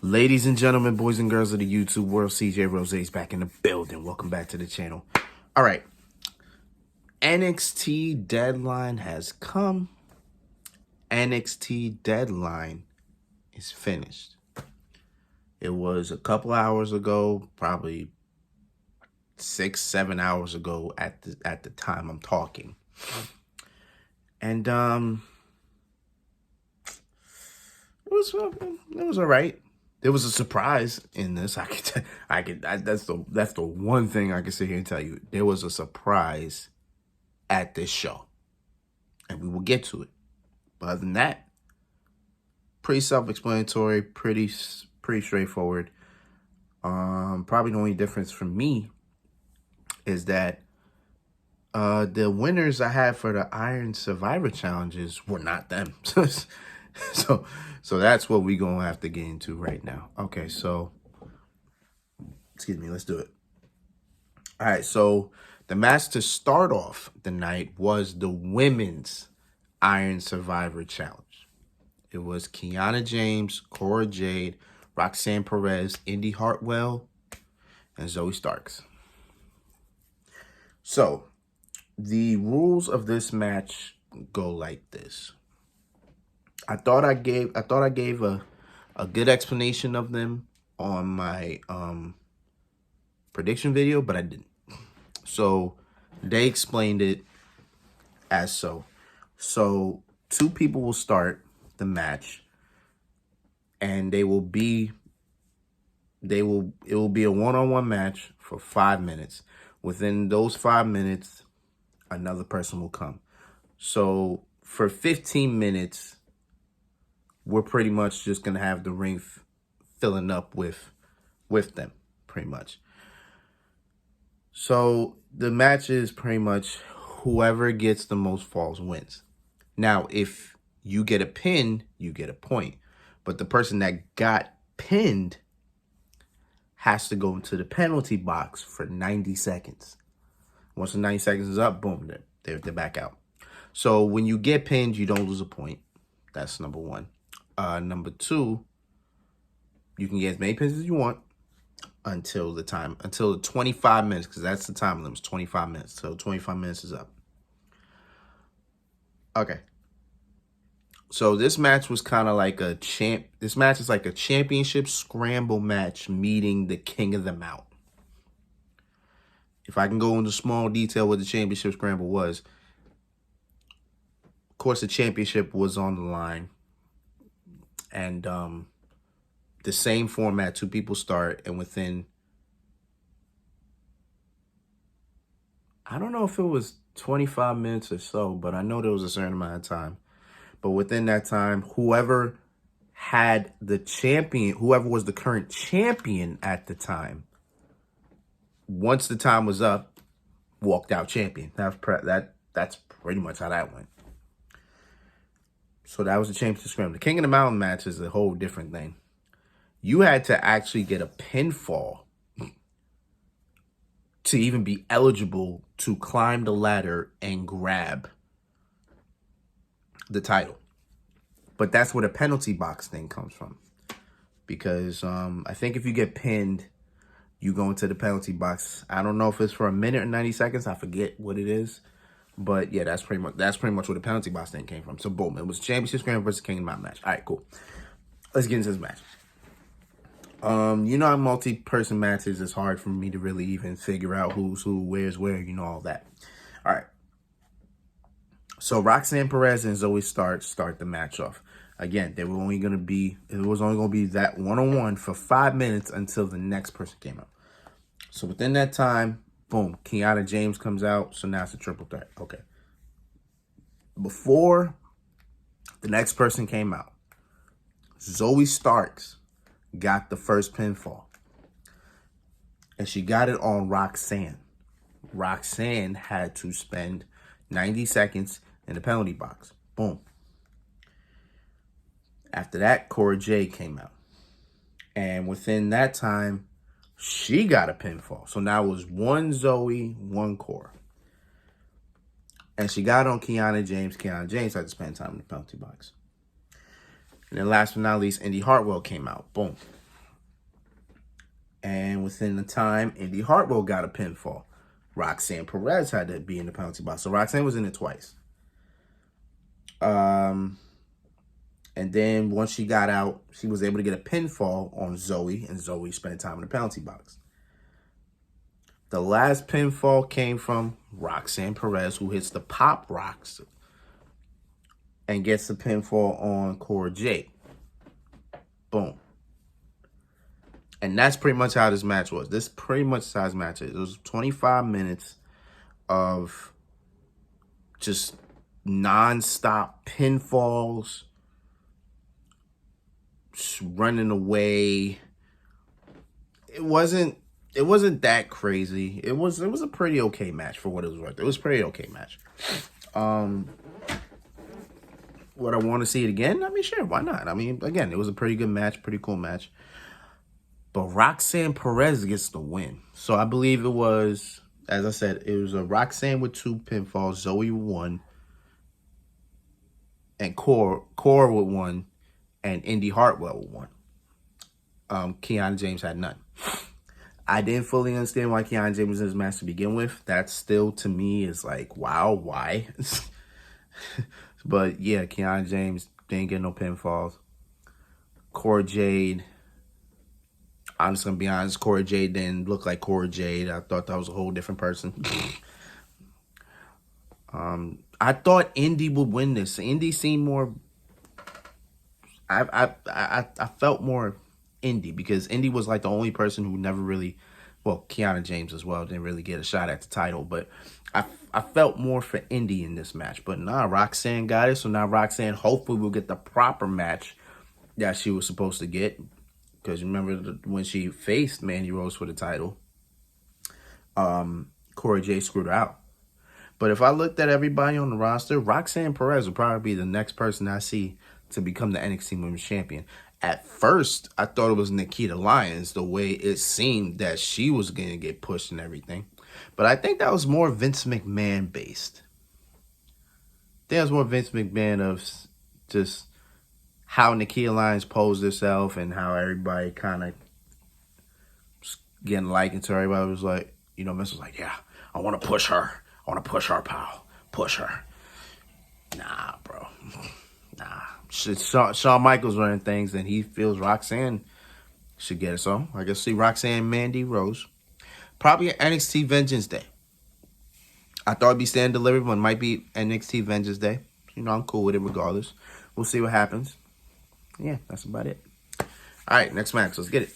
Ladies and gentlemen, boys and girls of the YouTube world, CJ Rose's back in the building. Welcome back to the channel. All right. NXT deadline has come. NXT deadline is finished. It was a couple hours ago, probably 6-7 hours ago at the time I'm talking. And it was all right. There was a surprise in this. That's the one thing I can sit here and tell you. There was a surprise at this show, and we will get to it. But other than that, pretty self-explanatory, pretty straightforward. Probably the only difference for me is that the winners I had for the Iron Survivor challenges were not them. So that's what we're going to have to get into right now. Okay, so, excuse me, let's do it. All right, so the match to start off the night was the Women's Iron Survivor Challenge. It was Kiana James, Cora Jade, Roxanne Perez, Indy Hartwell, and Zoe Starks. So, the rules of this match go like this. I thought I gave a good explanation of them on my prediction video, but I didn't. So they explained it as so. So two people will start the match, and it will be a one-on-one match for 5 minutes. Within those 5 minutes, another person will come. So for 15 minutes, we're pretty much just going to have the ring filling up with them, pretty much. So the match is pretty much whoever gets the most falls wins. Now, if you get a pin, you get a point. But the person that got pinned has to go into the penalty box for 90 seconds. Once the 90 seconds is up, boom, they're back out. So when you get pinned, you don't lose a point. That's number one. Number two, you can get as many pins as you want until the 25 minutes, because that's the time limit, 25 minutes. So 25 minutes is up. Okay. So this match was kind of like this match is like a championship scramble match meeting the King of the Mountain. If I can go into small detail what the championship scramble was. Of course, the championship was on the line. And the same format, two people start, and within, I don't know if it was 25 minutes or so, but I know there was a certain amount of time. But within that time, whoever had the champion, whoever was the current champion at the time, once the time was up, walked out champion. That's pretty much how that went. So that was the championship scramble. The King of the Mountain match is a whole different thing. You had to actually get a pinfall to even be eligible to climb the ladder and grab the title. But that's where the penalty box thing comes from. Because I think if you get pinned, you go into the penalty box. I don't know if it's for a minute or 90 seconds. I forget what it is. But yeah, that's pretty much where the penalty box thing came from. So boom, it was championship scramble versus King of the Mountain match. All right, cool. Let's get into this match. You know how multi-person matches is hard for me to really even figure out who's who, where's where, you know, all that. All right. So Roxanne Perez and Zoe start the match off. Again, it was only gonna be that one-on-one for 5 minutes until the next person came out. So within that time, boom, Kiana James comes out. So now it's a triple threat. Okay. Before the next person came out, Zoe Starks got the first pinfall. And she got it on Roxanne. Roxanne had to spend 90 seconds in the penalty box. Boom. After that, Cora Jade came out. And within that time, she got a pinfall. So now it was one Zoe, one Cora. And she got on Kiana James. Kiana James had to spend time in the penalty box. And then last but not least, Indy Hartwell came out. Boom. And within the time, Indy Hartwell got a pinfall. Roxanne Perez had to be in the penalty box. So Roxanne was in it twice. And then once she got out, she was able to get a pinfall on Zoe, and Zoe spent time in the penalty box. The last pinfall came from Roxanne Perez, who hits the Pop Rocks and gets the pinfall on Cora Jade. Boom. And that's pretty much how this match was. This pretty much how this match is. It was 25 minutes of just non-stop pinfalls, running away. It wasn't that crazy. It was a pretty okay match for what it was worth. It was a pretty okay match. Would I want to see it again? I mean, sure, why not? I mean, again, it was a pretty good match, pretty cool match. But Roxanne Perez gets the win. So I believe it was, as I said, it was a Roxanne with 2 pinfalls, Zoe with 1, and Cora with 1, and Indy Hartwell with 1. Kiana James had none. I didn't fully understand why Kiana James was in this match to begin with. That still, to me, is like, wow, why? But yeah, Kiana James didn't get no pinfalls. Cora Jade, I'm just going to be honest, Cora Jade didn't look like Cora Jade. I thought that was a whole different person. I thought Indy would win this. Indy seemed more... I felt more Indy, because Indy was like the only person who never really... Well, Kiana James as well didn't really get a shot at the title, but I felt more for Indy in this match. But nah, Roxanne got it, so now Roxanne hopefully will get the proper match that she was supposed to get. Because remember when she faced Mandy Rose for the title, Cora Jade screwed her out. But if I looked at everybody on the roster, Roxanne Perez would probably be the next person I see to become the NXT Women's Champion. At first, I thought it was Nikita Lyons, the way it seemed that she was going to get pushed and everything. But I think that was more Vince McMahon based. I think it was more Vince McMahon of just how Nikita Lyons posed herself and how everybody kind of getting likened to her. Everybody was like, you know, Vince was like, yeah, I want to push her. I want to push her, pal. Push her. Nah, bro. Nah. Shawn Michaels running things, and he feels Roxanne should get it. So I guess see Roxanne, Mandy Rose. Probably at NXT Vengeance Day. I thought it'd be Stand Delivery, but it might be NXT Vengeance Day. You know, I'm cool with it regardless. We'll see what happens. Yeah, that's about it. All right, next match. Let's get it.